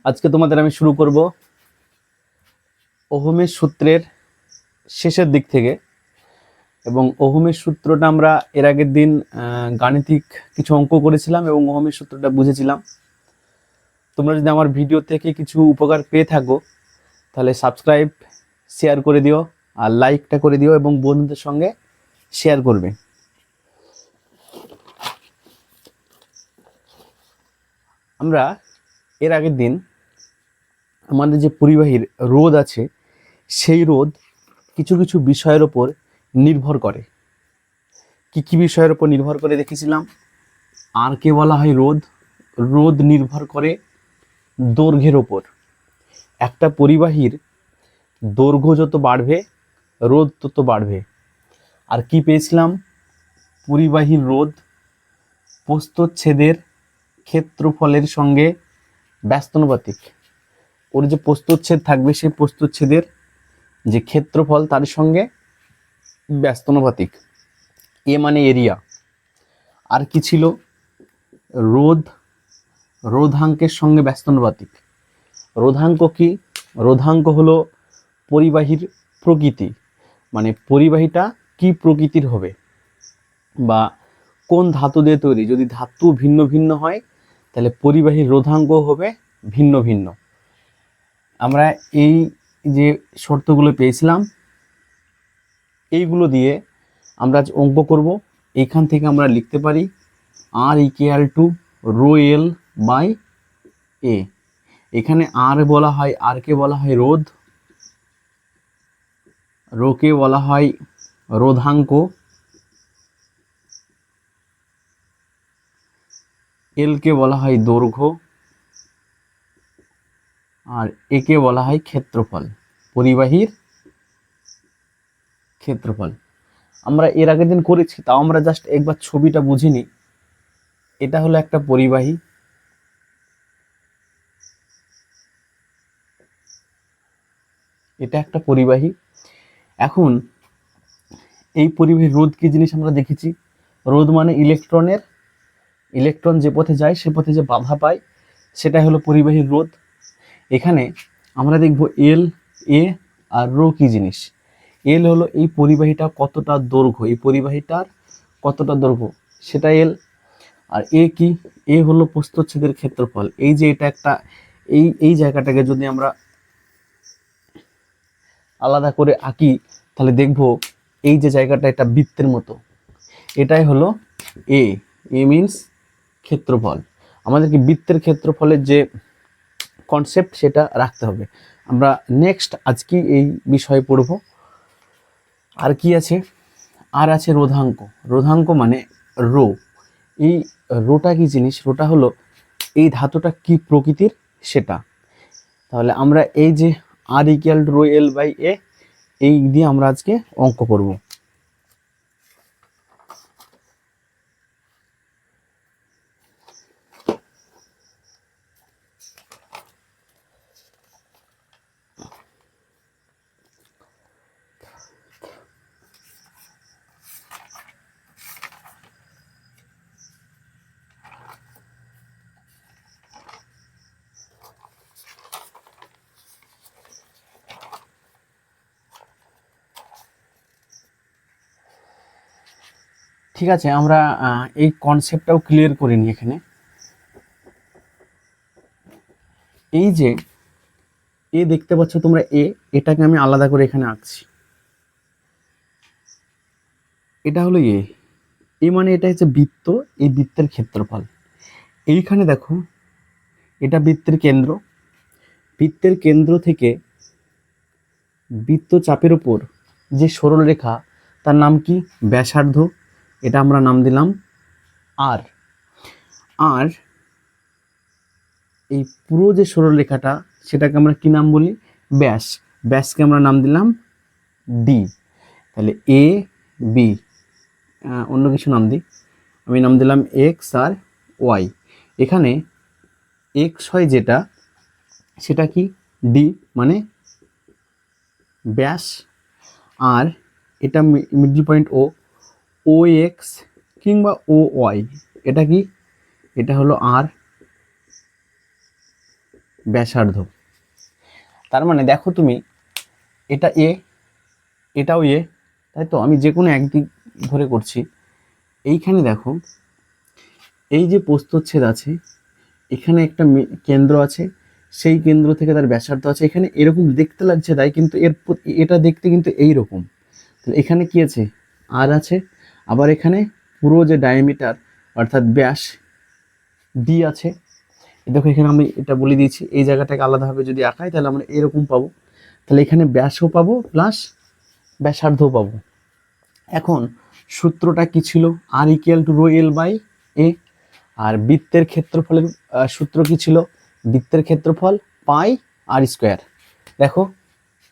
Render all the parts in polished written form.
আজকে তোমাদের আমি শুরু করব ওহমের সূত্রের শেষের দিক থেকে। এবং ওহমের সূত্রটা আমরা এর আগের দিন গাণিতিক কিছু অঙ্ক করেছিলাম এবং ওহমের সূত্রটা বুঝেছিলাম। তোমরা যদি আমার ভিডিও থেকে কিছু উপকার পেয়ে থাকো তাহলে সাবস্ক্রাইব শেয়ার করে দিও, আর লাইকটা করে দিও এবং বন্ধুদের সঙ্গে শেয়ার করবে। আমরা এর আগের দিন আমাদের যে পরিবাহীর রোধ আছে সেই রোধ কিছু কিছু বিষয়ের ওপর নির্ভর করে। কি কি বিষয়ের উপর নির্ভর করে দেখেছিলাম? আর কে বলা হয় রোধ। রোধ নির্ভর করে দৈর্ঘ্যের ওপর। একটা পরিবাহীর দৈর্ঘ্য যত বাড়বে রোধ তত বাড়বে। আর কি পেয়েছিলাম? পরিবাহীর রোধ প্রস্থচ্ছেদের ক্ষেত্রফলের সঙ্গে ব্যস্তানুপাতিক। ওর যে প্রস্থচ্ছেদ থাকবে সেই প্রস্থচ্ছেদের যে ক্ষেত্রফল তার সঙ্গে ব্যস্তানুপাতিক। এ মানে এরিয়া। আর কি ছিল? রোধ রোধাঙ্কের সঙ্গে ব্যস্তানুপাতিক। রোধাঙ্ক কি? রোধাঙ্ক হলো পরিবাহীর প্রকৃতি, মানে পরিবাহীটা কি প্রকৃতির হবে বা কোন ধাতু দিয়ে তৈরি। যদি ধাতু ভিন্ন ভিন্ন হয় তাহলে পরিবাহীর রোধাঙ্ক হবে ভিন্ন ভিন্ন। আমরা এই যে শর্তগুলো পেয়েছিলাম এইগুলো দিয়ে আমরা আজ অঙ্ক করব। এইখান থেকে আমরা লিখতে পারি R equal to rho L by A. এখানে আর বলা হয়, আর কে বলা হয় রোধ, রোকে বলা হয় রোধাঙ্ক, এল কে বলা হয় দৈর্ঘ্য, আর একে বলা হয় ক্ষেত্রফল, পরিবাহীর ক্ষেত্রফল। আমরা এর আগের দিন করেছি, তাও আমরা জাস্ট একবার ছবিটা বুঝিনি। এটা হলো একটা পরিবাহী, এটা একটা পরিবাহী। এখন এই পরিবাহীর রোধ কি জিনিস আমরা দেখেছি। রোধ মানে ইলেকট্রন যে পথে যায় সে পথে যে বাধা পায় সেটাই হলো পরিবাহীর রোধ। এখানে আমরা দেখব এল, এ আর রো কি জিনিস। এল হলো এই পরিবাহীটা কতটা দৈর্ঘ্য, এই পরিবাহীটার কতটা দৈর্ঘ্য সেটা এল। আর এ কি? এ হলো প্রস্থচ্ছেদের ক্ষেত্রফল। এই যে এটা একটা এই জায়গাটাকে যদি আমরা আলাদা করে আঁকি তাহলে দেখব এই যে জায়গাটা এটা বৃত্তের মতো, এটাই হলো এ। এ মিনস ক্ষেত্রফল। আমাদেরকে বৃত্তের ক্ষেত্রফলের যে কনসেপ্ট সেটা রাখতে হবে। আমরা নেক্সট আজকে এই বিষয়ে পড়ব। আর কি আছে? আর আছে রোধাঙ্ক। রোধাঙ্ক মানে রো। এই রোটা কি জিনিস? রোটা হলো এই ধাতুটা কি প্রকৃতির সেটা। তাহলে আমরা এই যে R equal to rho L by A, এই দিয়ে আমরা আজকে অঙ্ক করব। ঠিক আছে, আমরা এই কনসেপ্টটাও ক্লিয়ার করে নিই। এখানে এই যে এ দেখতে পাচ্ছ তোমরা, এটাকে আমি আলাদা করে এখানে আঁকছি। এটা হলো এ মানে এটা হচ্ছে বৃত্ত, এই বৃত্তের ক্ষেত্রফল। এইখানে দেখো এটা বৃত্তের কেন্দ্র। বৃত্তের কেন্দ্র থেকে বৃত্তচাপের উপর যে সরলরেখা তার নাম কি? ব্যাসার্ধ। এটা আমরা নাম দিলাম আর। আর এই পুরো যে সরলরেখাটা সেটাকে আমরা কি নাম বলি? ব্যাস। ব্যাসকে আমরা নাম দিলাম ডি। তাহলে এ বি, অন্য কিছু নাম দিই, আমি নাম দিলাম এক্স আর ওয়াই। এখানে এক্স হয় যেটা সেটা কি? ডি মানে ব্যাস। আর এটা মিডল পয়েন্ট ও এক্স কিংবা ও ওয়াই, এটা কি? এটা হলো আর। ব্যাসার্ধ। তার মানে দেখো তুমি, এটা এ, এটাও এ, তাই তো? আমি যে কোনো একদিক ধরে করছি। এইখানে দেখো, এই যে প্রস্থচ্ছেদ আছে, এখানে একটা কেন্দ্র আছে, সেই কেন্দ্র থেকে তার ব্যাসার্ধ আছে। এখানে এরকম দেখতে লাগছে তাই, কিন্তু এটা দেখতে কিন্তু এইরকম। তাহলে এখানে কি আছে? আর আছে। আবার এখানে পুরো যে ডায়ামিটার অর্থাৎ ব্যাস ডি আছে। দেখো এখানে আমি এটা বলে দিয়েছি, এই জায়গাটাকে আলাদাভাবে যদি আঁকাই তাহলে আমরা এরকম পাবো। তাহলে এখানে ব্যাসও পাবো প্লাস ব্যাসার্ধও পাবো। এখন সূত্রটা কি ছিল? R equal to rho L by A. আর বৃত্তের ক্ষেত্রফলের সূত্র কি ছিল? বৃত্তের ক্ষেত্রফল পাই আর স্কোয়ার। দেখো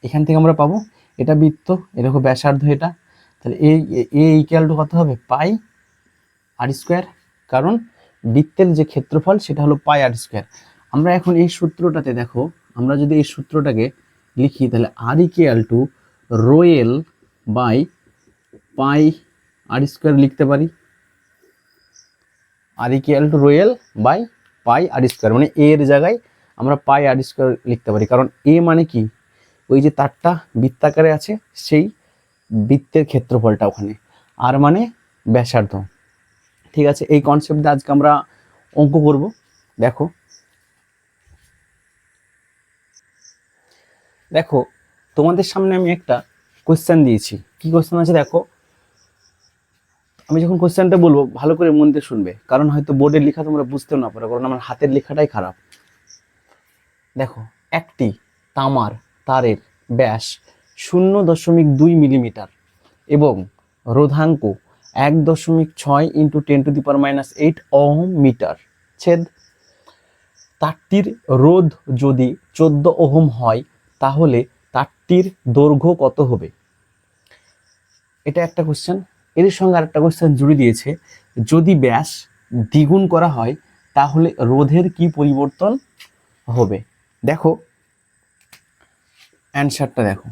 এখান থেকে আমরা পাবো, এটা বৃত্ত, এ দেখো ব্যাসার্ধ এটা, তাহলে এ ইকুয়াল টু কত হবে? পাই আর স্কোয়ার। কারণ বৃত্তের যে ক্ষেত্রফল সেটা হলো পাই আর স্কোয়ার। আমরা এখন এই সূত্রটাতে দেখো, আমরা যদি এই সূত্রটাকে লিখি তাহলে R equal to rho L by pi R square লিখতে পারি। R equal to rho L by pi R square, মানে এর জায়গায় আমরা পাই আর স্কোয়ার লিখতে পারি। কারণ এ মানে কি? ওই যে তারটা বৃত্তাকারে আছে, সেই বৃত্তের ক্ষেত্রফলটা ওখানে। আর মানে ব্যাসার্ধ। ঠিক আছে, এই কনসেপ্টে আজকে আমরা অঙ্ক করব। দেখো দেখো তোমাদের সামনে আমি একটা কোশ্চেন দিয়েছি। কি কোশ্চেন আছে দেখো, আমি যখন কোশ্চেনটা বলবো ভালো করে মন দিয়ে শুনবে, কারণ হয়তো বোর্ডের লেখা তোমরা বুঝতেও না পারো, কারণ আমার হাতের লেখাটাই খারাপ। দেখো, একটি তামার তারের ব্যাস 0.2 মিলিমিটার এবং রোধাঙ্ক 1.6 ইন্টু 10⁻⁸ ওহম মিটার ছেদ। তারটির রোধ যদি 14 ওহম হয় তাহলে তারটির দৈর্ঘ্য কত হবে? এটা একটা কোশ্চেন। এর সঙ্গে আরেকটা কোশ্চেন জুড়ে দিয়েছে, যদি ব্যাস দ্বিগুণ করা হয় তাহলে রোধের কি পরিবর্তন হবে? দেখো অ্যান্সারটা দেখো।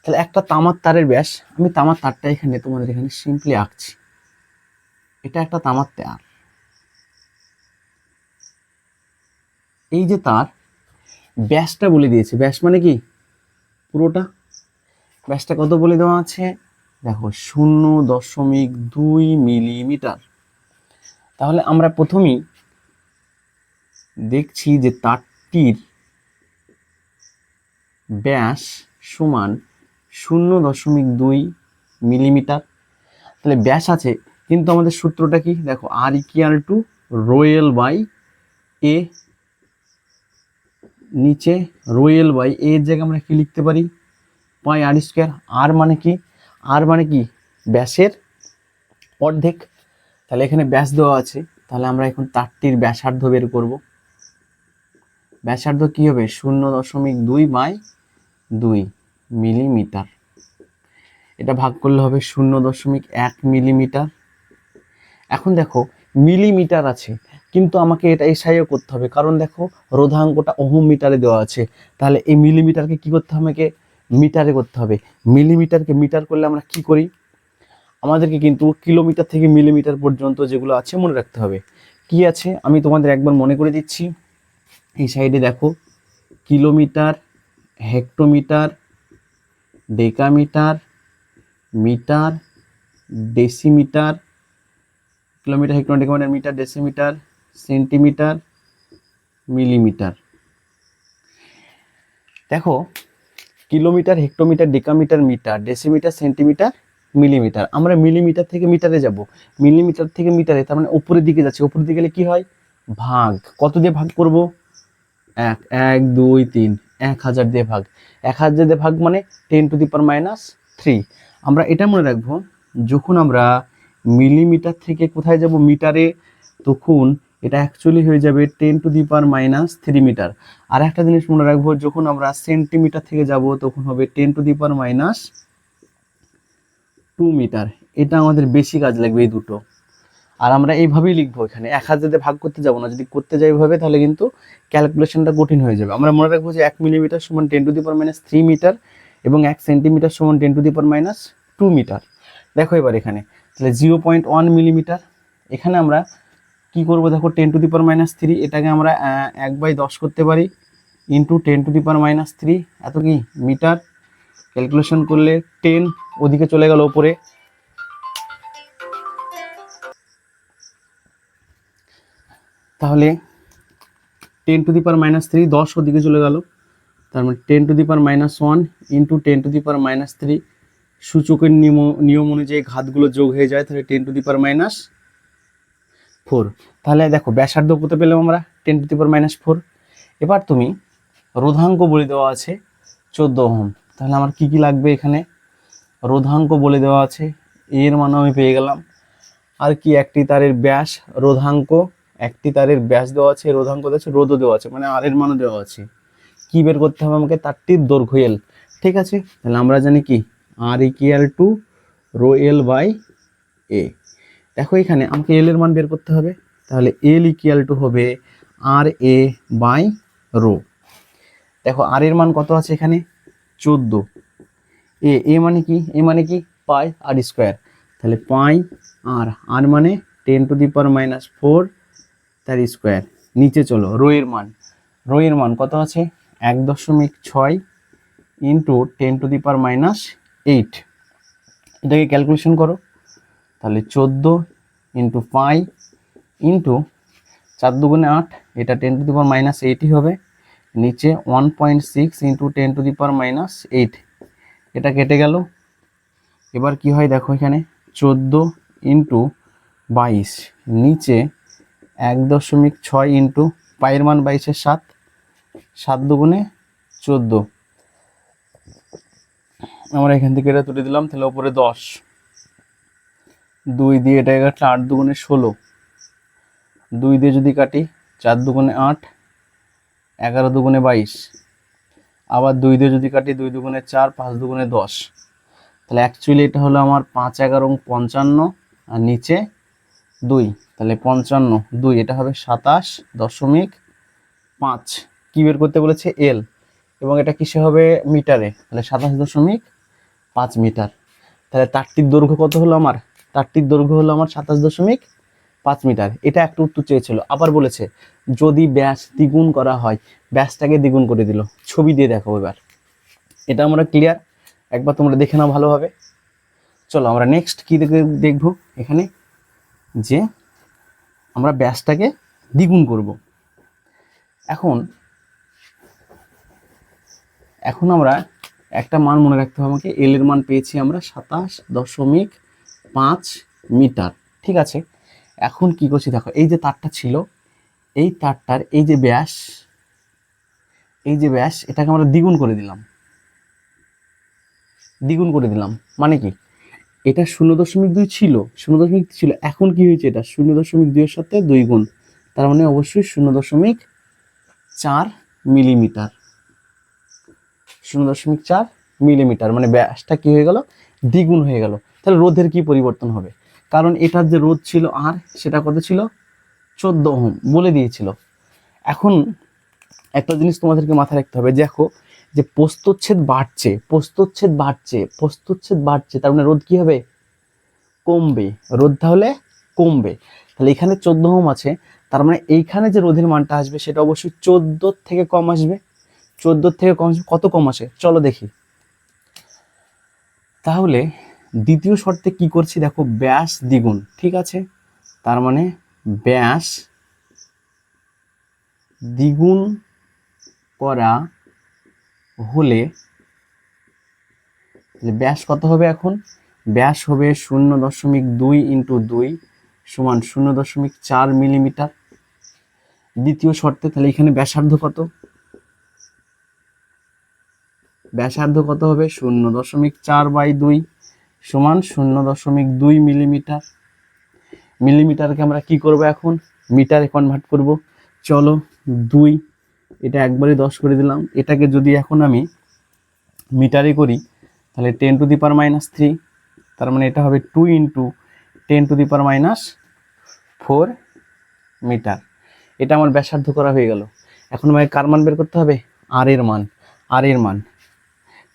তাহলে একটা তামার তারের ব্যাস, আমি তামার তারটা এখানে তোমাদের এখানে সিম্পলি আঁকছি। এটা একটা তামার তার। এই যে তার ব্যাসটা বলে দিয়েছে, ব্যাস মানে কি? পুরোটা। ব্যাসটা কত বলে দেওয়া আছে দেখো, 0.2 মিলিমিটার। তাহলে আমরা প্রথমেই দেখছি যে তারটির ব্যাস সমান 0.2 মিলিমিটার। তাহলে ব্যাস আছে, কিন্তু আমাদের সূত্রটা কি দেখো, R equal to rho L by A. নিচে রো এল বাই এ এর জায়গায় আমরা কি লিখতে পারি? পাই আর স্কোয়ার। আর মানে কি? আর মানে কি? ব্যাসের অর্ধেক। তাহলে এখানে ব্যাস দেওয়া আছে, তাহলে আমরা এখন তারটির ব্যাসার্ধ বের করব। ব্যাসার্ধ কি হবে? 0.2 বাই 2 মিলিমিটার। এটা ভাগ করলে হবে 0.1 মিলিমিটার। এখন দেখো মিলিমিটার আছে, কিন্তু আমাকে এটা এসআইও করতে হবে, কারণ দেখো রোধাঙ্কটা ওহম মিটারে দেওয়া আছে। তাহলে এই মিলিমিটারকে কি করতে হবে? আমাকে মিটারে করতে হবে। মিলিমিটারকে মিটার করলে আমরা কি করি? আমাদেরকে কিন্তু কিলোমিটার থেকে মিলিমিটার পর্যন্ত যেগুলো আছে মনে রাখতে হবে। কি আছে আমি তোমাদের একবার মনে করে দিচ্ছি। এই সাইডে দেখো, kilometre, hectometre, decametre, metre, decimetre, kilometre, hectometre, decametre, metre, decimetre, centimetre, millimetre. দেখো kilometre, hectometre, decametre, metre, decimetre, centimetre, millimetre. আমরা মিলিমিটার থেকে মিটারে যাব, মিলিমিটার থেকে মিটারে, তার মানে উপরের দিকে যাচ্ছে। উপরের দিকে গেলে কি হয়? ভাগ। কত দিয়ে ভাগ করব? 1 1 2 3, 1000 দিয়ে ভাগ। 1000 দিয়ে ভাগ মানে 10⁻³ আমরা এটা মনে রাখবো, যখন আমরা মিলিমিটার থেকে কোথায় যাব? মিটারে, তখন এটা অ্যাকচুয়ালি হয়ে যাবে 10⁻³ মিটার। আর একটা জিনিস মনে রাখবো, যখন আমরা সেন্টিমিটার থেকে যাব তখন হবে 10⁻² মিটার। এটা আমাদের বেশি কাজ লাগবে এই দুটো। আর আমরা এইভাবেই লিখবো, এখানে 1000 দিয়ে ভাগ করতে যাব না, যদি করতে যাই এইভাবে তাহলে কিন্তু ক্যালকুলেশনটা কঠিন হয়ে যাবে। আমরা মনে রাখবো যে 1 মিলিমিটার সমান 10⁻³ মিটার এবং 1 সেন্টিমিটার সমান 10⁻² মিটার। দেখো এবার এখানে তাহলে 0.1 মিলিমিটার। এখানে আমরা কি করব দেখো, 10⁻³ এটাকে আমরা 1/10 করতে পারি, ইন্টু 10⁻³ এত কি মিটার। ক্যালকুলেশন করলে 10 ওদিকে চলে গেল উপরে, তাহলে 10⁻³ 10 ওদিকে চলে গেল, তার মানে 10⁻⁻1 ইন্টু 10⁻³ সূচকের নিয়ম অনুযায়ী ঘাতগুলো যোগ হয়ে যায়, তাহলে 10⁻⁴। তাহলে দেখো ব্যাসার্ধ কত পেলাম আমরা, 10⁻⁴। এবার তুমি রোধাঙ্ক বলে দেওয়া আছে 14 ওহম, তাহলে আমার কি কি লাগবে এখানে, রোধাঙ্ক বলে দেওয়া আছে, এর মান আমি পেয়ে গেলাম। আর কি, একটি তারের ব্যাস রোধাঙ্ক, একটি তারের ব্যাস দেওয়া আছে, রোধাঙ্ক দেওয়া আছে, রোধও দেওয়া আছে, মানে আর এর মানও দেওয়া আছে। কি বের করতে হবে আমাকে, তারটির দৈর্ঘ্য এল। ঠিক আছে, তাহলে আমরা জানি কি R equal to rho L by A. দেখো এখানে আমাকে এল এর মান বের করতে হবে, তাহলে এল ইকুয়াল টু হবে আর এ বাই রো। দেখো আর এর মান কত আছে এখানে 14, এ মানে কি, এ মানে কি পাই আর স্কোয়ার, তাহলে পাই আর মানে 10⁻⁴ তার স্কোয়ার। নিচে চলো রো এর মান কত আছে 1.6 ইন্টু 10⁻⁸। এটাকে ক্যালকুলেশন করো, তাহলে 14 ইন্টু পাই ইন্টু 4 দুগুণে 8, এটা 10⁻⁸ হবে, নিচে 1.6 ইন্টু 10⁻⁸, এটা কেটে গেল। এবার কি হয় দেখো, এখানে 14 ইন্টু 22, নিচে 1.6 ইন্টু পায়ের মান 22-এর 7, 7 দুগুণে 14, আমরা এখান থেকে এটা তুলে দিলাম, তাহলে ওপরে 10, 2 দিয়ে এটা কাটলে 8 দুগুণে 16, 2 দিয়ে যদি কাটি 4 দুগুণে 8, 11 দুগুণে 22, আবার 2 দিয়ে যদি কাটি 2 দুগুণে 4, 5 দুগুণে 10, তাহলে অ্যাকচুয়ালি এটা হলো আমার 5 11 55, আর নিচে 2, তাহলে 55 2, এটা হবে 27.5। কি বের করতে বলেছে এল, এবং এটা কিসে হবে মিটারে, তাহলে 27.5 মিটার। তাহলে তারটির দৈর্ঘ্য কত হলো আমার, তারটির দৈর্ঘ্য হলো আমার 27.5 মিটার। এটা একটা উত্তর চেয়েছিল। আবার বলেছে যদি ব্যাস দ্বিগুণ করা হয়, ব্যাসটাকে দ্বিগুণ করে দিল, ছবি দিয়ে দেখো। এবার এটা আমরা ক্লিয়ার, একবার তোমরা দেখে নাও ভালোভাবে। চলো আমরা নেক্সট কি দেখবো, এখানে যে আমরা ব্যাসটাকে দ্বিগুণ করব। এখন আমরা একটা মান মনে রাখতে হবে আমাকে, এল এর মান পেয়েছি আমরা 27.5 মিটার। ঠিক আছে, এখন কি করছি দেখো, এই যে তারটা ছিল, এই তারটার এই যে ব্যাস, এটাকে আমরা দ্বিগুণ করে দিলাম, মানে কি, এটা 0.2 ছিল, 0.2 ছিল, এখন কি হয়েছে, এটা 0.2 এর সাথে 2 গুণ, তার মানে অবশ্যই 0.4 মিলিমিটার, 0.4 মিলিমিটার, মানে ব্যাসটা কি হয়ে গেল, দ্বিগুণ হয়ে গেল। তাহলে রোধের কি পরিবর্তন হবে, কারণ এটার যে রোধ ছিল আর, সেটা কত ছিল 14 ওহম বলে দিয়েছিল। এখন একটা জিনিস তোমাদেরকে মাথায় রাখতে হবে, দেখো যে প্রস্থচ্ছেদ বাড়ছে, তার মানে রোধ কি হবে, কমবে, রোধ তাহলে কমবে। তাহলে এখানে 14 ওহম আছে, তার মানে এইখানে যে রোধের মানটা আসবে সেটা অবশ্যই 14 থেকে কম আসবে। 14 থেকে কম আসবে, কত কম আসে চলো দেখি। তাহলে দ্বিতীয় শর্তে কি করছি দেখো, ব্যাস দ্বিগুণ, ঠিক আছে, তার মানে ব্যাস দ্বিগুণ করা হলে ব্যাস কত হবে, এখন ব্যাস হবে 0.2 ইন্টু 2 সমান 0.4 মিলিমিটার দ্বিতীয় শর্তে। তাহলে এখানে ব্যাসার্ধ কত, হবে 0.4/2 সমান 0.2 মিলিমিটার। মিলিমিটারকে আমরা কি করব, এখন মিটারে কনভার্ট করব। চলো 2, এটা একবারে 10 করে দিলাম, এটাকে যদি এখন আমি মিটারে করি তাহলে 10⁻³ তার মানে এটা হবে 2 ইন্টু 10⁻⁴ মিটার। এটা আমার ব্যাসার্ধ করা হয়ে গেল। এখন আমাকে কার মান বের করতে হবে, আর এর মান,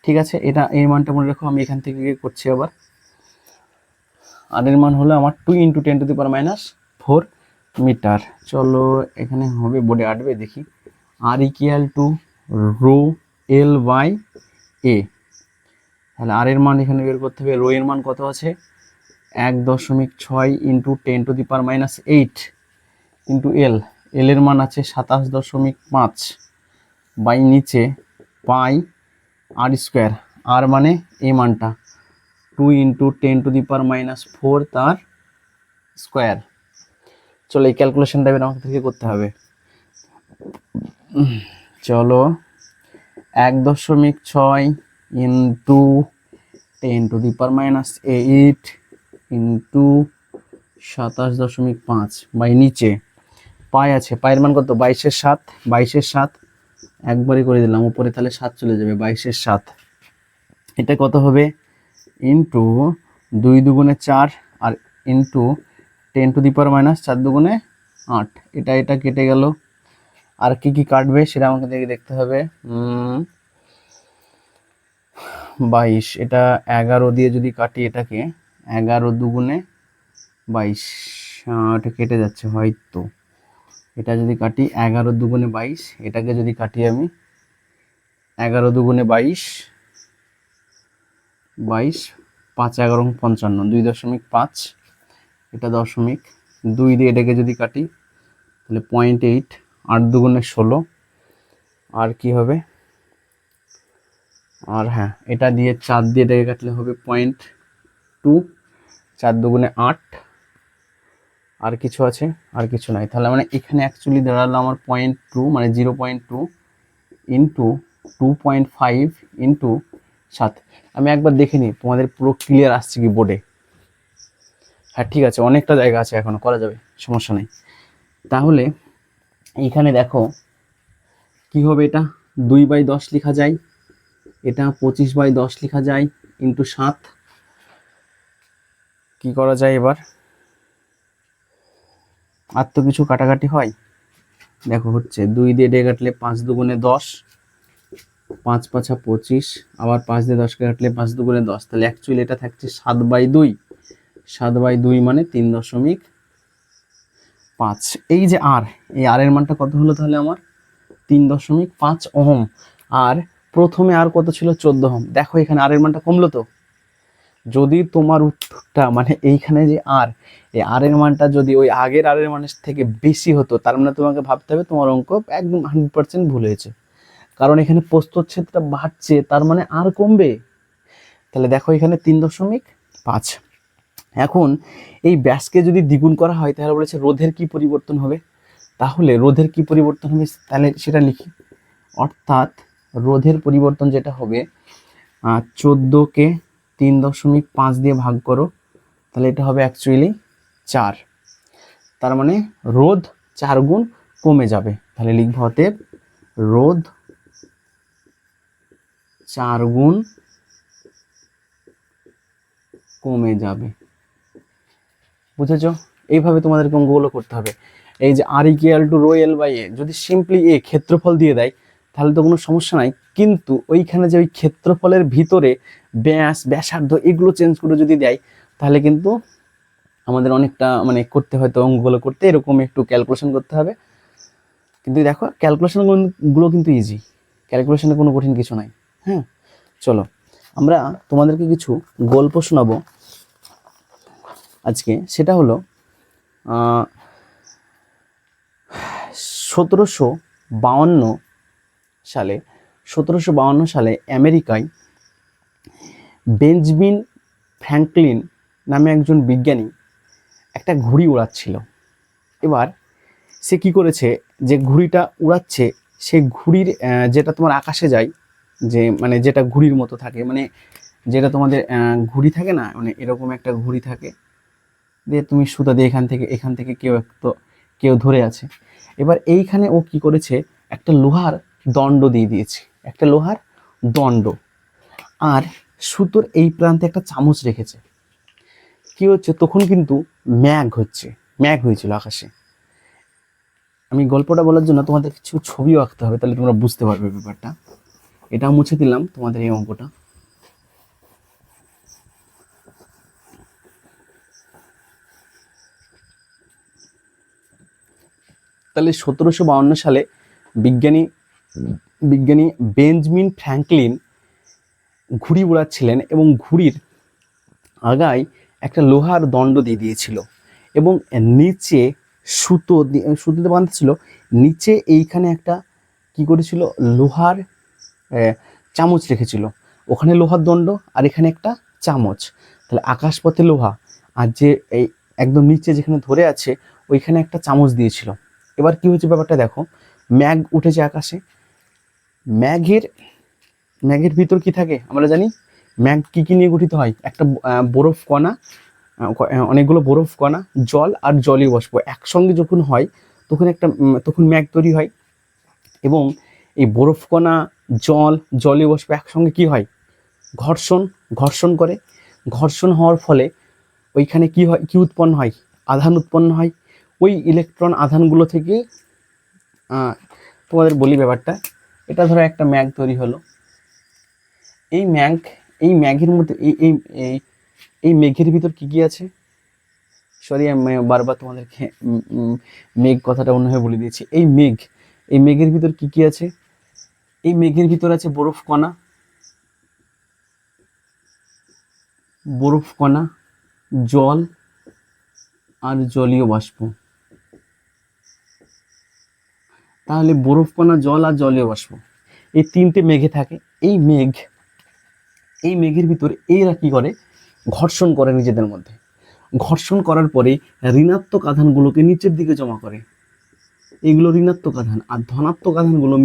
ঠিক আছে, এটা এই মানটা মনে রাখো, আমি এখান থেকে করছি আবার। আর এর মান হলো আমার 2 ইন্টু 10⁻⁴, মিটার। চলো এখানে হবে, বোর্ডে আটবে, দেখি। R equal to rho L by A. তাহলে আর এর মান এখানে বের করতে হবে। রো এর মান কত আছে? 1.6 ইন্টু 10⁻⁸ ইন্টু এল। এল এর মান আছে 27.5 বাই নিচে পাই আর স্কোয়ার। আর মানে এই মানটা 2 ইন্টু 10⁻⁴ তার স্কোয়ার। চলো এই ক্যালকুলেশনটা এবার আমাকে থেকে করতে হবে। চলো 1.6 ইন্টু 10⁻⁸ ইন্টু 27.5 বাই নিচে পাই আছে, পায়ের মান কত? 22/7। 22/7 একবারই করে দিলাম উপরে, তাহলে 7 চলে যাবে। 22/7 এটা কত হবে? ইন্টু 2 দুগুণে 4 আর ইন্টু 10⁻⁻4 দুগুণে 8। এটা কেটে গেল। আর কি কি কাটবে সেটা আমাকে দেখতে হবে। 22, এটা 11 দিয়ে যদি কাটি এটাকে, 11 দুগুণে 22, এটা কেটে যাচ্ছে হয়তো। এটা যদি কাটি 11 দুগুণে 22, এটাকে যদি কাটি আমি 11 দুগুণে 22, 5 11 55, 2.5, এটা দশমিক 2 দিয়ে এটাকে যদি কাটি তাহলে 0.8, 8 দুগুণে 16, আর কি হবে? আর হ্যাঁ, এটা দিয়ে 4 দিয়ে এটাকে কাটলে হবে 0.2, 4 দুগুণে 8, আর কিছু আছে? আর কিছু নাই। তাহলে মানে এখানে অ্যাকচুয়ালি দাঁড়ালো আমার 0.2 মানে 0.2 ইন্টু 2.5 ইন্টু 7। আমি একবার দেখে নিই তোমাদের পুরো ক্লিয়ার আসছে কি বোর্ডে। হ্যাঁ ঠিক আছে, অনেকটা জায়গা আছে, এখনো করা যাবে, সমস্যা নেই। তাহলে এইখানে দেখো কি হবে, এটা 2/10 লেখা যায়, এটা 25/10 লেখা যায়, ইন্টু 7। কি করা যায় এবার? আর তো কিছু কাটাকাটি হয়, দেখো হচ্ছে 2 দিয়ে ডে কাটলে 5 দুগুণে 10, 5 5 25, আবার 5 দিয়ে 10কে কাটলে 5 দুগুণে 10। তাহলে অ্যাকচুয়ালি এটা থাকছে 7/2। 7/2 মানে 3.5। এই যে আর, এই আর এর মানটা কত হলো তাহলে আমার? 3.5 ওহম। আর প্রথমে আর কত ছিল? 14 ওহম। দেখো এখানে আর এর মানটা কমলো তো। যদি তোমার উত্তরটা মানে এইখানে যে আর, এই আর এর মানটা যদি ওই আগের আর এর মানের থেকে বেশি হতো, তার মানে তোমাকে ভাবতে হবে তোমার অঙ্ক একদম 100% ভুল হয়েছে। কারণ এখানে প্রস্থচ্ছেদটা বাড়ছে, তার মানে আর কমবে। তাহলে দেখো এখানে 3.5। এখন এই ব্যাসকে যদি দ্বিগুণ করা হয় তাহলে বলেছে রোধের কি পরিবর্তন হবে। তাহলে রোধের কি পরিবর্তন হবে তাহলে সেটা লিখি। অর্থাৎ রোধের পরিবর্তন যেটা হবে, 14কে 3.5 দিয়ে ভাগ করো, তাহলে এটা হবে অ্যাকচুয়ালি 4। তার মানে রোধ 4 গুণ কমে যাবে। তাহলে লিখবো অতএব রোধ 4 গুণ কমে যাবে। বুঝেছো? এইভাবে তোমাদেরকে অঙ্কগুলো করতে হবে। এই যে R equal to rho L by A, যদি সিম্পলি এ ক্ষেত্রফল দিয়ে দেয় তাহলে তো কোনো সমস্যা নাই, কিন্তু ওইখানে যে ওই ক্ষেত্রফলের ভিতরে ব্যাস, ব্যাসার্ধ এগুলো চেঞ্জ করে যদি দেয় তাহলে কিন্তু আমাদের অনেকটা মানে করতে, হয়তো অঙ্কগুলো করতে এরকম একটু ক্যালকুলেশন করতে হবে। কিন্তু দেখো ক্যালকুলেশনগুলো কিন্তু ইজি, ক্যালকুলেশনে কোনো কঠিন কিছু নাই। হ্যাঁ চলো আমরা তোমাদেরকে কিছু গল্প শোনাবো আজকে। সেটা হলো 1752 সালে আমেরিকায় বেঞ্জামিন ফ্র্যাঙ্কলিন নামে একজন বিজ্ঞানী একটা ঘুড়ি উড়াচ্ছিল। এবার সে কি করেছে, যে ঘুড়িটা উড়াচ্ছে সেই ঘুড়ির যেটা তোমার আকাশে যায়, যে মানে যেটা ঘুড়ির মতো থাকে, মানে যেটা তোমাদের ঘুড়ি থাকে না, মানে এরকম একটা ঘুড়ি থাকে, দিয়ে তুমি সুতা দিয়ে এখান থেকে কেউ ধরে আছে। এবার এইখানে ও কি করেছে, একটা লোহার দণ্ড দিয়ে দিয়েছে, একটা লোহার দণ্ড, আর সুতোর এই প্রান্তে একটা চামচ রেখেছে। কি হচ্ছে, তখন কিন্তু ম্যাঘ হয়েছিল আকাশে। আমি গল্পটা বলার জন্য তোমাদের কিছু ছবিও আঁকতে হবে, তাহলে তোমরা বুঝতে পারবে ব্যাপারটা। এটাও মুছে দিলাম তোমাদের এই অঙ্কটা। তাহলে 1752 সালে বিজ্ঞানী বিজ্ঞানী বেঞ্জামিন ফ্র্যাঙ্কলিন ঘুড়ি উড়াচ্ছিলেন এবং ঘুড়ির আগায় একটা লোহার দণ্ড দিয়ে দিয়েছিল এবং নিচে সুতোতে বাঁধা ছিল, নিচে এইখানে একটা কি করেছিল, লোহার চামচ রেখেছিল। ওখানে লোহার দণ্ড আর এখানে একটা চামচ। তাহলে আকাশপথে লোহা আর যে এই একদম নিচে যেখানে ধরে আছে ওইখানে একটা চামচ দিয়েছিল। এবার কি হয়েছে ব্যাপারটা দেখো, ম্যাঘ উঠেছে আকাশে। ম্যাঘের ভিতর কি থাকে আমরা জানি। ম্যাঘ কি নিয়ে গঠিত হয়? একটা বরফ কণা, অনেকগুলো বরফ কণা, জল আর জলীয় বাষ্প একসঙ্গে যখন হয় তখন ম্যাঘ তৈরি হয়। এবং এই বরফ কণা, জলীয় বাষ্প একসঙ্গে কি হয়? ঘর্ষণ করে। ঘর্ষণ হওয়ার ফলে ওইখানে কি হয়, কি উৎপন্ন হয়? আধান উৎপন্ন হয়। ওই ইলেকট্রন আধানগুলো থেকে তোমাদের বলি ব্যাপারটা। এটা ধরো একটা ম্যাঘ তৈরি হলো। এই ম্যাঘের মধ্যে এই মেঘের ভিতর কি আছে? সরি, আমি বারবার তোমাদেরকে মেঘ কথাটা অন্যভাবে বলে দিয়েছি। এই মেঘের ভিতর কি আছে? এই মেঘের ভিতর আছে বরফ কণা, জল আর জলীয় বাষ্প। তাহলে বরফ কণা, জল আর জলীয় বাষ্প এই তিনটে মেঘে থাকে। এই মেঘের ভিতরে এরা কি করে? ঘর্ষণ করে নিজেদের মধ্যে। ঘর্ষণ করার পরে ঋণাত্মক আধানগুলোকে নিচের দিকে জমা করে। এগুলো ঋণাত্মক আধান। আর ধনাত্মক আধানগুলো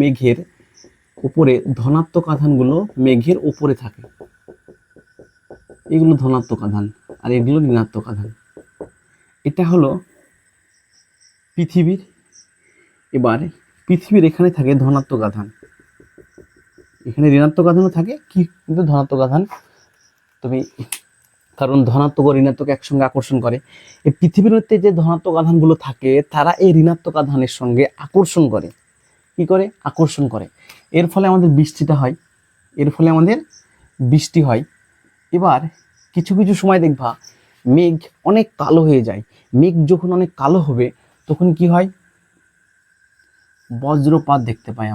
মেঘের উপরে থাকে। এগুলো ধনাত্মক আধান আর এগুলো ঋণাত্মক আধান। এটা হলো পৃথিবীর। এবার পৃথিবীর এখানে থাকে ধনাত্মক আধান, এখানে ঋণাত্মক আধানও থাকে, কিন্তু ধনাত্মক আধান তুমি, কারণ ধনাত্মক ও ঋণাত্মক একসঙ্গে আকর্ষণ করে। এই পৃথিবীর মধ্যে যে ধনাত্মক আধানগুলো থাকে তারা এই ঋণাত্মক আধানের সঙ্গে আকর্ষণ করে। কি করে? আকর্ষণ করে। এর ফলে আমাদের বৃষ্টি হয়। এবার কিছু সময় দেখবা মেঘ অনেক কালো হয়ে যায়। মেঘ যখন অনেক কালো হবে তখন কি হয়? বজ্রপাত দেখতে পাই।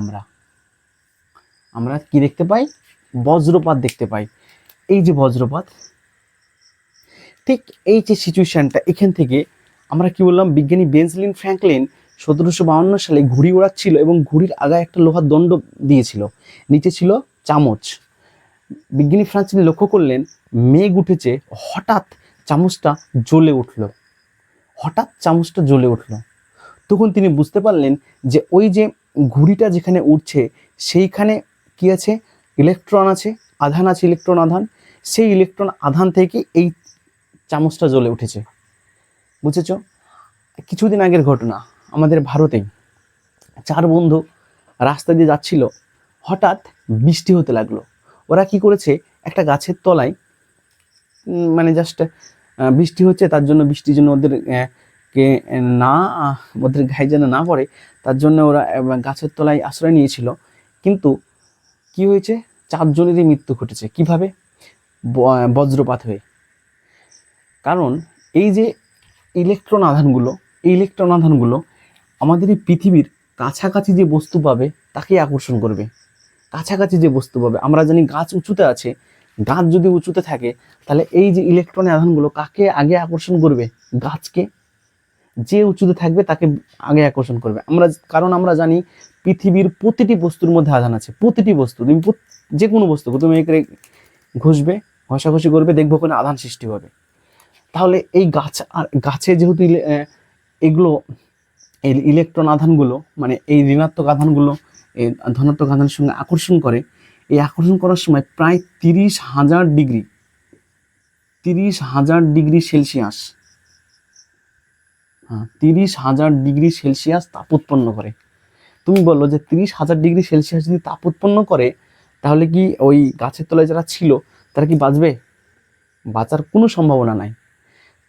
আমরা কি দেখতে পাই? বজ্রপাত দেখতে পাই। এই যে বজ্রপাত, ঠিক এই যে সিচুয়েশনটা, এখান থেকে আমরা কি বললাম, বিজ্ঞানী বেঞ্জামিন ফ্র্যাঙ্কলিন 1752 সালে ঘুড়ি ওড়াচ্ছিল এবং ঘুড়ির আগায় একটা লোহার দণ্ড দিয়েছিল, নিচে ছিল চামচ। বিজ্ঞানী ফ্র্যাঙ্কলিন লক্ষ্য করলেন মেঘ উঠেছে, হঠাৎ চামচটা জ্বলে উঠল। তখন তিনি বুঝতে পারলেন যে ওই যে ঘুড়িটা যেখানে উঠছে সেইখানে কি আছে? ইলেকট্রন আছে, আধান আছে, ইলেকট্রন আধান। সেই ইলেকট্রন আধান থেকে এই চামচটা জ্বলে উঠেছে। বুঝেছ? কিছুদিন আগের ঘটনা, আমাদের ভারতেই 4 বন্ধু রাস্তা দিয়ে যাচ্ছিল, হঠাৎ বৃষ্টি হতে লাগলো। ওরা কি করেছে? একটা গাছের তলায়, মানে জাস্ট বৃষ্টি হচ্ছে, তার জন্য বৃষ্টির জন্য ওদের গায়ে যেন না পড়ে তার জন্য ওরা গাছের তলায় আশ্রয় নিয়েছিল। কিন্তু কি হয়েছে? 4 জনেরই মৃত্যু ঘটেছে। কিভাবে? বজ্রপাত হয়ে। কারণ এই যে ইলেকট্রন আধানগুলো আমাদের এই পৃথিবীর কাছাকাছি যে বস্তু পাবে তাকে আকর্ষণ করবে। কাছাকাছি যে বস্তু পাবে, আমরা জানি গাছ উঁচুতে আছে, গাছ যদি উঁচুতে থাকে তাহলে এই যে ইলেকট্রনের আধানগুলো কাকে আগে আকর্ষণ করবে? গাছকে। যে উঁচুতে থাকবে তাকে আগে আকর্ষণ করবে। কারণ আমরা জানি পৃথিবীর প্রতিটি বস্তুর মধ্যে আধান আছে। প্রতিটি বস্তু, তুমি যে কোনো বস্তু তুমি ঘষাঘষি করবে, দেখবো কোনো আধান সৃষ্টি হবে। তাহলে এই গাছে যেহেতু এগুলো এই ইলেকট্রন আধানগুলো, মানে এই ঋণাত্মক আধানগুলো এই ধনাত্মক আধানের সঙ্গে আকর্ষণ করে। এই আকর্ষণ করার সময় প্রায় 30,000 ডিগ্রি সেলসিয়াস, 30,000 ডিগ্রি সেলসিয়াস তাপ উৎপন্ন করে। তুমি বললো যে 30,000 ডিগ্রি সেলসিয়াস যদি তাপ উৎপন্ন করে তাহলে কি ওই গাছের তলায় যারা ছিল তারা কি বাঁচবে? বাঁচার কোনো সম্ভাবনা নাই।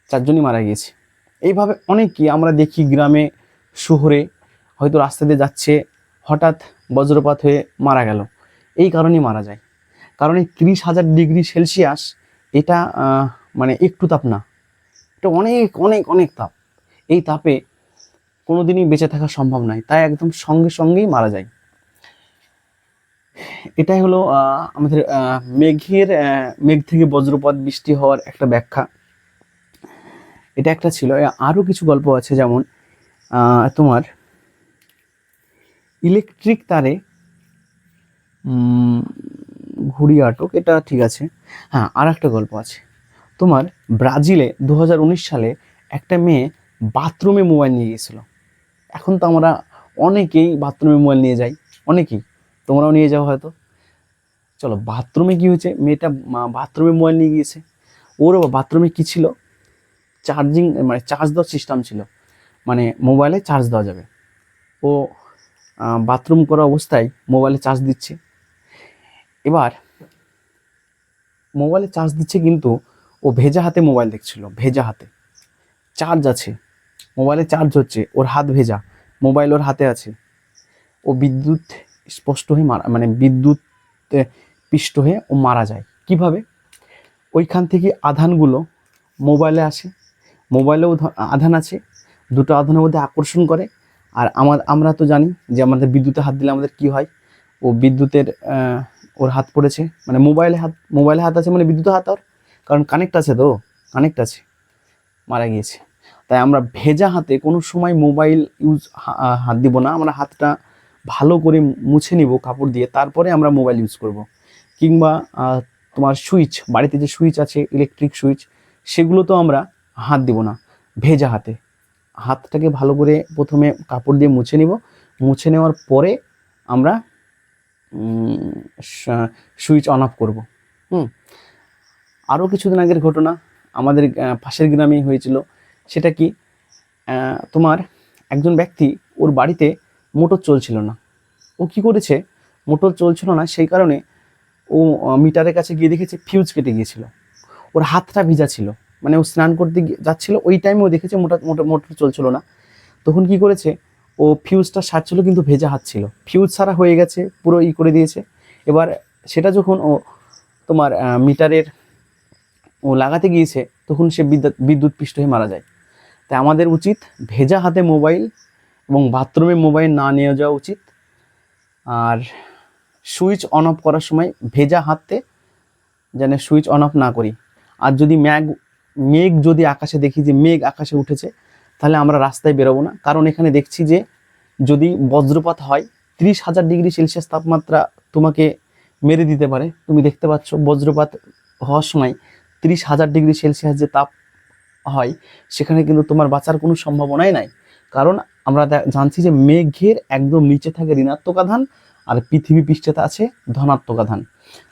4 জনই মারা গিয়েছে। এইভাবে অনেকই আমরা দেখি, গ্রামে শহরে হয়তো রাস্তা দিয়ে যাচ্ছে, হঠাৎ বজ্রপাত হয়ে মারা গেল। এই কারণেই মারা যায়। কারণ এই 30,000 ডিগ্রি সেলসিয়াস এটা মানে একটু তাপ না, এটা অনেক অনেক অনেক তাপ। এই তাপে কোনোদিনই বেঁচে থাকা সম্ভব নয়, তাই একদম সঙ্গে সঙ্গেই মারা যায়। এটাই হলো আমাদের মেঘ থেকে বজ্রপাত বৃষ্টি হওয়ার একটা ব্যাখ্যা। এটা একটা ছিল। আরও কিছু গল্প আছে, যেমন তোমার ইলেকট্রিক তারে ঘুড়ি আটক, এটা ঠিক আছে। হ্যাঁ, আর একটা গল্প আছে তোমার, ব্রাজিলে 2019 সালে একটা মেয়ে বাথরুমে মোবাইল নিয়ে গেছিল। এখন তো আমরা অনেকেই বাথরুমে মোবাইল নিয়ে যাই, অনেকেই, তোমরাও নিয়ে যাও হয়তো। চলো, বাথরুমে কি হয়েছে, মেয়েটা বাথরুমে মোবাইল নিয়ে গিয়েছে। ওর বাথরুমে কি ছিল, চার্জিং, মানে চার্জ দেওয়ার সিস্টেম ছিল, মানে মোবাইলে চার্জ দেওয়া যাবে। ও বাথরুম করা অবস্থায় মোবাইলে চার্জ দিচ্ছে। এবার মোবাইলে চার্জ দিচ্ছে, কিন্তু ও ভেজা হাতে মোবাইল দেখছিল, ভেজা হাতে চার্জ আছে, মোবাইলে চার্জ হচ্ছে, ওর হাত ভেজা, মোবাইল ওর হাতে আছে। ও বিদ্যুৎ স্পষ্ট হয়ে মানে বিদ্যুৎ পিষ্ট হয়ে ও মারা যায়। কিভাবে? ওইখান থেকে আধানগুলো মোবাইলে আসে, মোবাইলেও আধান আছে, দুটো আধানের মধ্যে আকর্ষণ করে। আর আমরা তো জানি যে আমাদের বিদ্যুতে হাত দিলে আমাদের কি হয়, ও বিদ্যুতের ওর হাত পড়েছে, মানে মোবাইলে হাত আছে মানে বিদ্যুতের হাত, ওর কারণ কানেক্ট আছে, তো কানেক্ট আছে, মারা গিয়েছে। তাই আমরা ভেজা হাতে কোনো সময় মোবাইল হাত দিব না, আমরা হাতটা ভালো করে মুছে নিব কাপড় দিয়ে, তারপরে আমরা মোবাইল ইউজ করব। কিংবা তোমার সুইচ, বাড়িতে যে সুইচ আছে, ইলেকট্রিক সুইচ, সেগুলো তো আমরা হাত দিব না, ভেজা হাতে হাতটাকে ভালো করে প্রথমে কাপড় দিয়ে মুছে নিব, মুছে নেওয়ার পরে আমরা সুইচ অন অফ করব। আরও কিছুদিন আগের ঘটনা আমাদের পাশের গ্রামেই হয়েছিল। সেটা কি, তোমার একজন ব্যক্তি, ওর বাড়িতে মোটর চলছিল না। ও কি করেছে, মোটর চলছিল না সেই কারণে ও মিটারের কাছে গিয়ে দেখেছে ফিউজ কেটে গিয়েছিল। ওর হাতটা ভিজা ছিল, মানে ও স্নান করতে যাচ্ছিল, ওই টাইমে ও দেখেছে মোটর চলছিল না। তখন কি করেছে, ও ফিউজটা সারছিল, কিন্তু ভেজা হাত ছিল, ফিউজ সারা হয়ে গেছে, পুরো করে দিয়েছে। এবার সেটা যখন ও তোমার মিটারের ও লাগাতে গিয়েছে, তখন সে বিদ্যুৎ পৃষ্ঠ হয়ে মারা যায়। তাই আমাদের উচিত ভেজা হাতে মোবাইল এবং বাথরুমে মোবাইল না নিয়ে যাওয়া উচিত। আর সুইচ অন অফ করার সময় ভেজা হাতে যেন সুইচ অন অফ না করি। আর যদি মেঘ যদি আকাশে দেখি যে মেঘ আকাশে উঠেছে, তাহলে আমরা রাস্তায় বেরোবো না, কারণ এখানে দেখছি যে যদি বজ্রপাত হয় 30,000 ডিগ্রি সেলসিয়াস তাপমাত্রা তোমাকে মেরে দিতে পারে। তুমি দেখতে পাচ্ছ বজ্রপাত হওয়ার সময় 30,000 ডিগ্রি সেলসিয়াস যে তাপ হয়, সেখানে কিন্তু তোমার বাঁচার কোনো সম্ভাবনাই নাই। কারণ আমরা জানছি যে মেঘের একদম নিচে থাকে ঋণাত্মক আধান, আর পৃথিবী পৃষ্ঠে আছে ধনাত্মক আধান।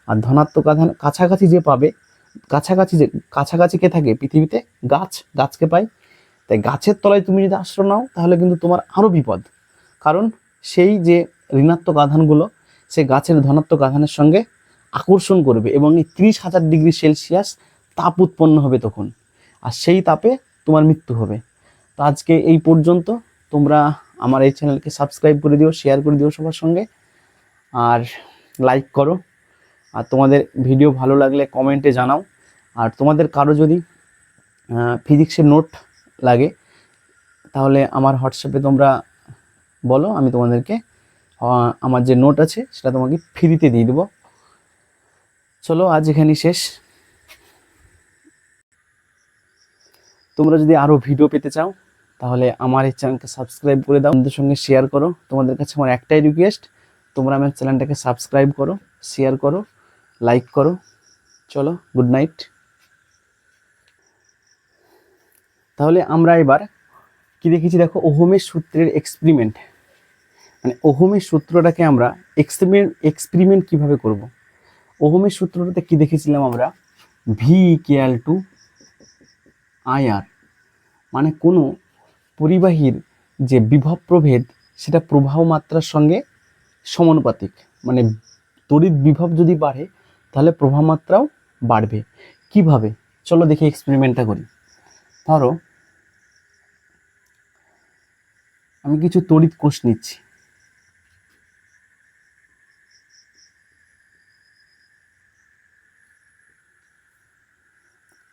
আর ধনাত্মক আধান কাছাকাছি যে পাবে, কাছাকাছি কে থাকে পৃথিবীতে, গাছকে পায়। তাই গাছের তলায় তুমি যদি আশ্রয় নাও, তাহলে কিন্তু তোমার আরও বিপদ, কারণ সেই যে ঋণাত্মক আধানগুলো সে গাছের ধনাত্মক আধানের সঙ্গে আকর্ষণ করবে, এবং এই 30,000 ডিগ্রি সেলসিয়াস তাপ উৎপন্ন হবে তখন, আর সেই তাপে তোমার মৃত্যু হবে। তো আজকে এই পর্যন্ত। তোমরা আমার এই চ্যানেলকে সাবস্ক্রাইব করে দিও, শেয়ার করে দিও সবার সঙ্গে, আর লাইক করো। আর তোমাদের ভিডিও ভালো লাগলে কমেন্টে জানাও। আর তোমাদের কারো যদি ফিজিক্সের নোট লাগে, তাহলে আমার হোয়াটসঅ্যাপে তোমরা বলো, আমি তোমাদেরকে আমার যে নোট আছে সেটা তোমাকে ফ্রিতে দিয়ে দেবো। চলো, আজ এখানেই শেষ। তোমরা যদি আরও ভিডিও পেতে চাও, তাহলে আমার এই চ্যানেলকে সাবস্ক্রাইব করে দাও, বন্ধুদের সঙ্গে শেয়ার করো। তোমাদের কাছে আমার একটাই রিকোয়েস্ট, তোমরা আমার চ্যানেলটাকে সাবস্ক্রাইব করো, শেয়ার করো, লাইক করো। চলো, গুড নাইট। তাহলে আমরা এবার কি দেখেছি দেখো, ওহমের সূত্রের এক্সপেরিমেন্ট, মানে ওহমের সূত্রটাকে আমরা এক্সপেরিমেন্ট কিভাবে করব। ওহমের সূত্রটাতে কি দেখেছিলাম আমরা, ভি ইকুয়াল টু আইআর, মানে কোনো পরিবাহীর যে বিভব প্রভেদ সেটা প্রবাহ মাত্রার সঙ্গে সমানুপাতিক, মানে তড়িৎ বিভব যদি বাড়ে তাহলে প্রবাহ মাত্রাও বাড়বে। কিভাবে, চলো দেখি এক্সপেরিমেন্টটা করি। ধরো আমি কিছু তড়িৎ কোষ নিচ্ছি,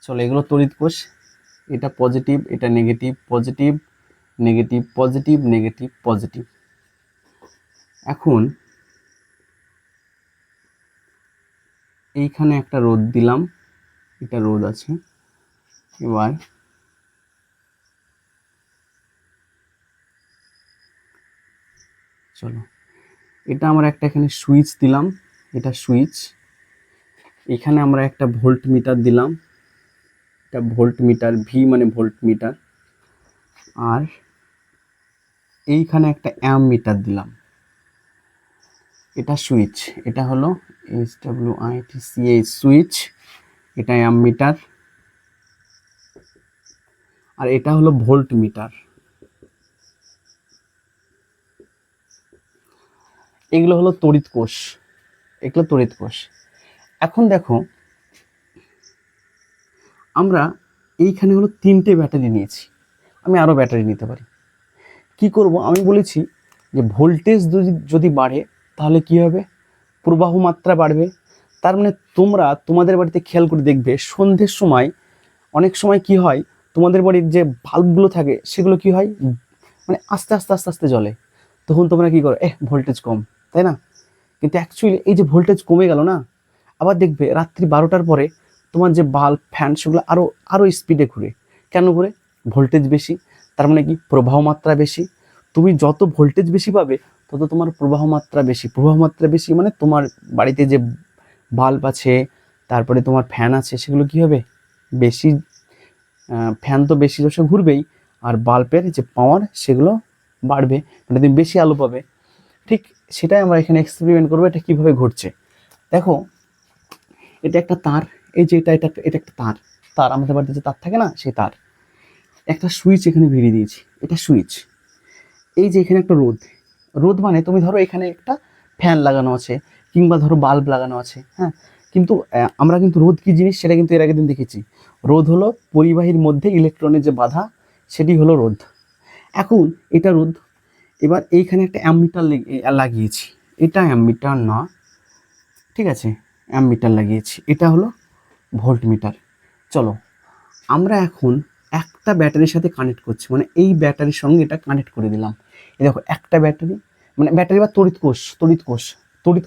চলো এগুলো তড়িৎ কোষ, এটা পজিটিভ, এটা negative, positive negative positive, negative positive. এখন এইখানে একটা রোধ দিলাম, এটা রোধ আছে। এবার চলো, এটা আমরা একটা এখানে সুইচ দিলাম, এটা সুইচ। এখানে আমরা একটা ভোল্ট মিটার দিলাম, এটা ভোল্ট মিটার, ভি মানে ভোল্ট মিটার। আর এইখানে একটা অ্যাম মিটার দিলাম, এটা সুইচ। এটা হলো SWITCH সুইচ, এটা অ্যাম মিটার। আর এটা হলো ভোল্ট মিটার। এগুলো হলো তড়িৎ কোষ, এগুলো তড়িৎ কোষ। এখন দেখো, আমরা এইখানে হলো 3টে ব্যাটারি নিয়েছি, আমি আরও ব্যাটারি নিতে পারি। কি করব, আমি বলেছি যে ভোল্টেজ যদি বাড়ে তাহলে কি হবে, প্রবাহ মাত্রা বাড়বে। তার মানে তোমরা তোমাদের বাড়িতে খেয়াল করে দেখবে, সন্ধ্যের সময় অনেক সময় কি হয়, তোমাদের বাড়ির যে বাল্বগুলো থাকে সেগুলো কি হয়, মানে আস্তে আস্তে আস্তে আস্তে জ্বলে। তখন তোমরা কি করো, ভোল্টেজ কম, তাই না? কিন্তু অ্যাকচুয়ালি এই যে ভোল্টেজ কমে গেল না, আবার দেখবে রাত্রি 12টার পরে তোমার যে বাল্ব ফ্যান সেগুলো আরও স্পিডে ঘুরে। কেন ঘুরে? ভোল্টেজ বেশি, তার মানে কি প্রবাহ মাত্রা বেশি। তুমি যত ভোল্টেজ বেশি পাবে তত তোমার প্রবাহ মাত্রা বেশি। প্রবাহ মাত্রা বেশি মানে তোমার বাড়িতে যে বাল্ব আছে, তারপরে তোমার ফ্যান আছে, সেগুলো কি হবে, বেশি। ফ্যান তো বেশি জোরে ঘুরবেই, আর বাল্বের যে পাওয়ার সেগুলো বাড়বে, মানে তুমি বেশি আলো পাবে। ঠিক সেটাই আমরা এখানে এক্সপেরিমেন্ট করবো, এটা কীভাবে ঘটছে। দেখো, এটা একটা তার, এই যে এটা একটা তার, আমাদের বাড়িতে যে তার থাকে না, সেই তার। একটা সুইচ এখানে ভিড়িয়ে দিয়েছি, এটা সুইচ। এই যে এখানে একটা রোধ, রোধ মানে তুমি ধরো এখানে একটা ফ্যান লাগানো আছে, কিংবা ধরো বাল্ব লাগানো আছে, হ্যাঁ। কিন্তু আমরা কিন্তু রোধ কি জিনিস সেটা কিন্তু এর আগের দিন দেখেছি। রোধ হলো পরিবাহীর মধ্যে ইলেকট্রনের যে বাধা, সেটি হলো রোধ। এখন এটা রোধ। এবার এইখানে একটা অ্যামমিটার লাগিয়েছি, এটা অ্যামমিটার না, ঠিক আছে, অ্যামমিটার লাগিয়েছি, এটা হলো ভোল্ট মিটার। চলো, আমরা এখন একটা ব্যাটারির সাথে কানেক্ট করছি, মানে এই ব্যাটারির সঙ্গে এটা কানেক্ট করে দিলাম। এই দেখো, একটা ব্যাটারি, মানে ব্যাটারি বা তড়িৎ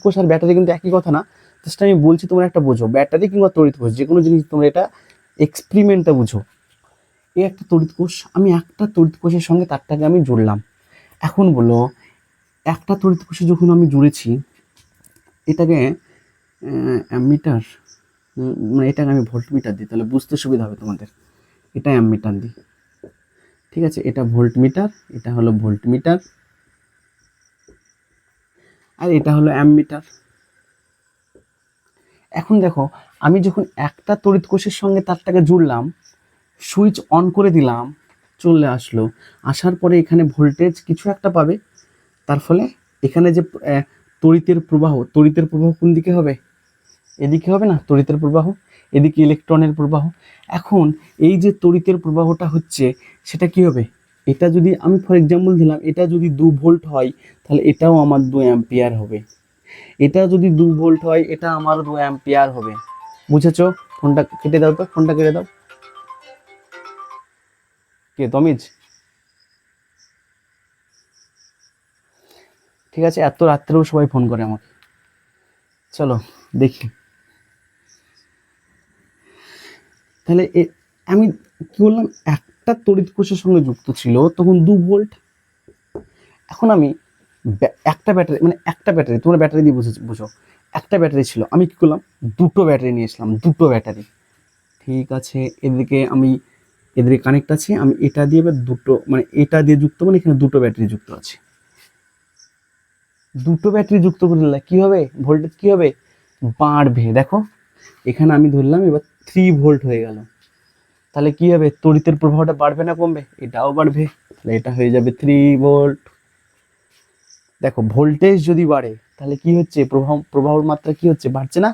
কোষ আর ব্যাটারি কিন্তু একই কথা না। জাস্ট আমি বলছি তোমরা একটা বোঝো, ব্যাটারি কিংবা তড়িৎ কোষ যে কোনো জিনিস তোমরা এটা এক্সপেরিমেন্টটা বুঝো। এই একটা তড়িৎ কোষ, আমি একটা তড়িৎ কোষের সঙ্গে তারটাকে আমি জুড়লাম। এখন বলো, একটা তড়িৎ কোষে যখন আমি জুড়েছি, এটাকে অ্যামমিটার, মানে এটাকে আমি ভোল্ট মিটার দিই, তাহলে বুঝতে সুবিধা হবে তোমাদের। এটা অ্যামমিটার দিই, ঠিক আছে, এটা ভোল্ট মিটার, এটা হলো ভোল্ট মিটার, আর এটা হলো অ্যামমিটার। এখন দেখো, আমি যখন একটা তড়িৎ কোষের সঙ্গে তারটাকে জুড়লাম, সুইচ অন করে দিলাম, চলে আসলো। আসার পরে এখানে ভোল্টেজ কিছু একটা পাবে, তার ফলে এখানে যে তড়িতের প্রবাহ কোন দিকে হবে, এদিকে হবে না তড়িতের প্রবাহ, এদিকে ইলেকট্রনের প্রবাহ। এখন এই যে তড়িতের প্রবাহটা হচ্ছে, সেটা কি হবে, এটা যদি আমি ফর এক্সাম্পল দিলাম, এটা যদি 2 ভোল্ট হয় তাহলে এটাও আমার 2 অ্যাম্পিয়ার হবে। এটা যদি 2 ভোল্ট হয় এটা আমার 2 অ্যাম্পিয়ার হবে। বুঝেছো? ফোনটা কেটে দাও তো, ফোনটা কেটে দাও। কে, তমিজ? ঠিক আছে, এত রাত্রেও সবাই ফোন করে আমাকে। চলো দেখি, তাহলে আমি কি বললাম, একটা তড়িৎ কোষের সঙ্গে যুক্ত ছিল তখন 2 ভোল্ট। এখন আমি একটা ব্যাটারি, মানে একটা ব্যাটারি, তোমরা ব্যাটারি দিয়ে বুঝো, একটা ব্যাটারি ছিল, আমি কি করলাম, দুটো ব্যাটারি নিয়েছিলাম, দুটো ব্যাটারি, ঠিক আছে। এদিকে কানেক্ট আছে, আমি এটা দিয়ে এবার দুটো, মানে এটা দিয়ে যুক্ত, মানে এখানে দুটো ব্যাটারি যুক্ত আছে। দুটো ব্যাটারি যুক্ত করলে কি হবে, ভোল্টেজ কি হবে, বাড়বে। দেখো, এখানে আমি ধরলাম এবার 3 ভোল্ট হয়ে গেল, তাহলে কি হবে, তড়িতের প্রবাহটা বাড়বে না কমবে, এটাও বাড়বে, তাহলে এটা হয়ে যাবে 3 ভোল্ট। দেখো, ভোল্টেজ যদি বাড়ে তাহলে কি হচ্ছে, প্রবাহর মাত্রা কি হচ্ছে, বাড়ছে না,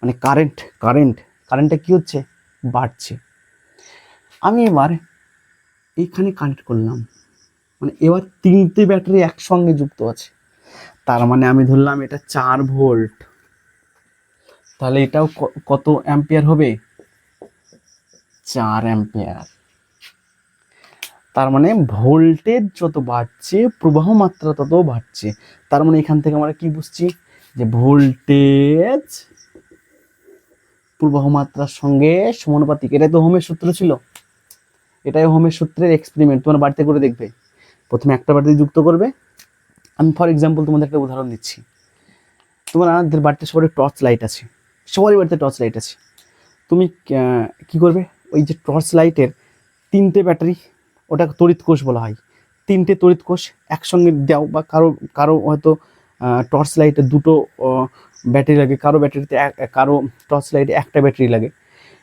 মানে কারেন্টটা কি হচ্ছে, বাড়ছে। আমি এবার এইখানে কানেক্ট করলাম, মানে এবার 3টে ব্যাটারি একসঙ্গে যুক্ত আছে, তার মানে আমি ধরলাম এটা 4 ভোল্ট, তাহলে এটাও কত অ্যাম্পিয়ার হবে, 4 অ্যাম্পিয়ার। তার মানে ভোল্টেজ যত বাড়ছে প্রবাহ মাত্রা তত বাড়ছে। তার মানে এখান থেকে আমরা কি বুঝছি, যে ভোল্টেজ প্রবাহ মাত্রার সঙ্গে সমানুপাতিক। এটাই তো ওহমের সূত্র ছিল, এটাই ওহমের সূত্রের এক্সপেরিমেন্ট। তোমরা বাড়িতে করে দেখবে, প্রথমে একটা ব্যাটারি যুক্ত করবে। আমি ফর এক্সাম্পল তোমাদের একটা উদাহরণ দিচ্ছি। তোমাদের বাড়িতে সবারই টর্চ লাইট আছে, সবারই বাড়িতে টর্চ লাইট আছে। তুমি কি করবে, ওই যে টর্চ লাইটের 3টে ব্যাটারি, ওটা তড়িৎ কোষ বলা হয়, 3টে তড়িৎ কোষ একসঙ্গে দাও। বা কারো কারো হয়তো টর্চ লাইটে 2টো ব্যাটারি লাগে, কারো ব্যাটারিতে কারো টর্চ লাইটে একটা ব্যাটারি লাগে।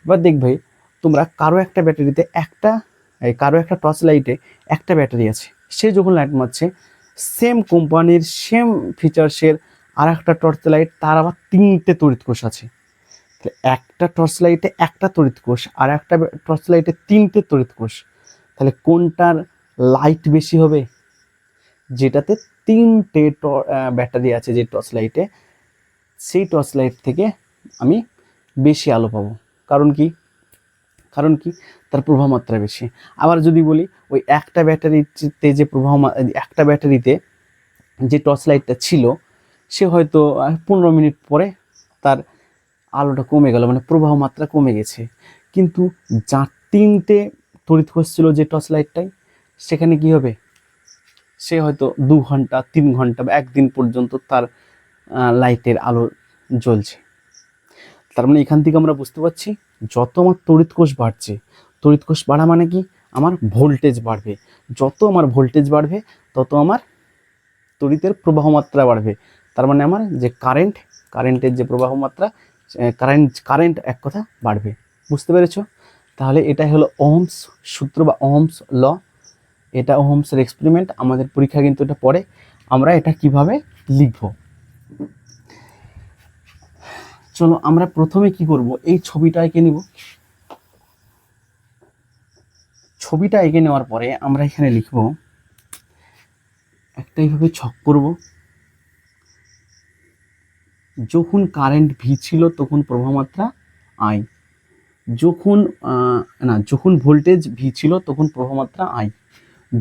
এবার দেখবে তোমরা কারো একটা ব্যাটারিতে কারো একটা টর্চ লাইটে একটা ব্যাটারি আছে, সে যখন লাইট মারছে সেম কোম্পানির সেম ফিচার্সের আর একটা টর্চ লাইট, তার আবার 3টে তড়িৎ কোষ আছে। একটা টর্চ লাইটে একটা তড়িৎ কোষ আর একটা টর্চ লাইটে 3টে তড়িৎ কোষ, তাহলে কোনটার লাইট বেশি হবে? যেটাতে 3টে ব্যাটারি আছে যে টর্চ লাইটে, সেই টর্চ লাইট থেকে আমি বেশি আলো পাবো। কারণ কি? তার প্রবাহ মাত্রা বেশি। আবার যদি বলি ওই একটা ব্যাটারিতে যে একটা ব্যাটারিতে যে টর্চ লাইটটা ছিল, সে হয়তো 15 মিনিট পরে তার আলোটা কমে গেল, মানে প্রবাহ মাত্রা কমে গেছে। কিন্তু যার 3টে তড়িৎ কোষ ছিল যে টর্চ লাইটটাই, সেখানে কি হবে, সে হয়তো 2 ঘন্টা 3 ঘন্টা বা একদিন পর্যন্ত তার লাইটের আলো জ্বলছে। তার মানে এখান থেকে আমরা বুঝতে পারছি, যত আমার তড়িৎ কোষ বাড়ছে, তড়িৎ কোষ বাড়া মানে কি, আমার ভোল্টেজ বাড়বে। যত আমার ভোল্টেজ বাড়বে তত আমার তড়িতের প্রবাহ মাত্রা বাড়বে। তার মানে আমার যে কারেন্টের যে প্রবাহ মাত্রা, কারেন্ট এক কথা বাড়বে। বুঝতে পেরেছো? তাহলে এটাই হলো ওহমস সূত্র বা ওহমস ল। এটা ওহমসের এক্সপেরিমেন্ট। আমাদের পরীক্ষা কিন্তু এটা পড়ে, আমরা এটা কিভাবে লিখব। চলো আমরা প্রথমে কি করব, এই ছবিটা এঁকে নিব। ছবিটা এঁকে নেওয়ার পরে আমরা এখানে লিখব, একটা এইভাবে ছক করব। যখন কারেন্ট ভি ছিল তখন প্রবাহ মাত্রা আই, যখন ভোল্টেজ ভি ছিল তখন প্রবাহ মাত্রা আই,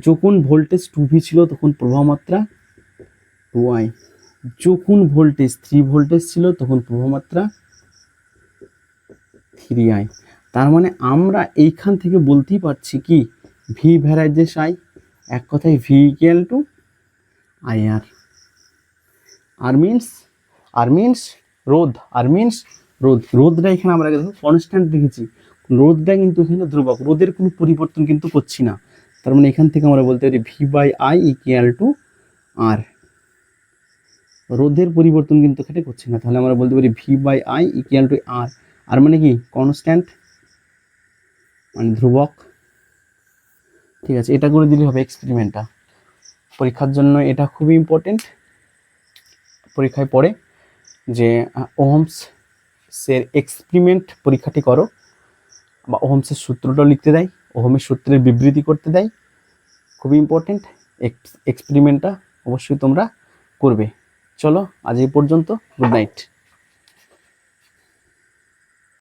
যখন ভোল্টেজ 2V ছিল তখন প্রবাহ মাত্রা 2I, যখন ভোল্টেজ 3 ভোল্টেজ ছিল তখন প্রবাহ মাত্রা 3I। তার মানে আমরা এইখান থেকে বলতেই পারছি কি, ভি ভ্যারাইজেস আই, এক কথায় V equal to IR। R means রোধটা এখানে আমরা দেখো কনস্ট্যান্ট রেখেছি, রোধটা কিন্তু এখানে ধ্রুবক, রোধের কোনো পরিবর্তন কিন্তু করছি না। তার মানে এখান থেকে আমরা বলতে পারি V/I ইকুয়াল টু R। রোধের পরিবর্তন কিন্তু এখানে করছি না, তাহলে আমরা বলতে পারি V/I ইকুয়াল টু R। আর মানে কি, কনস্ট্যান্ট মানে ধ্রুবক। ঠিক আছে, এটা করে দিলে হবে এক্সপেরিমেন্টটা। পরীক্ষার জন্য এটা খুবই ইম্পর্টেন্ট, পরীক্ষায় পড়ে যে ওহমসের এক্সপেরিমেন্ট পরীক্ষাটি করো, বা ওহমসের সূত্রটাও লিখতে দেয়, ওহমের সূত্রের বিবৃতি করতে দেয়, খুবই ইম্পর্টেন্ট। এক্সপেরিমেন্টটা অবশ্যই তোমরা করবে। চলো আজ এই পর্যন্ত, গুড নাইট।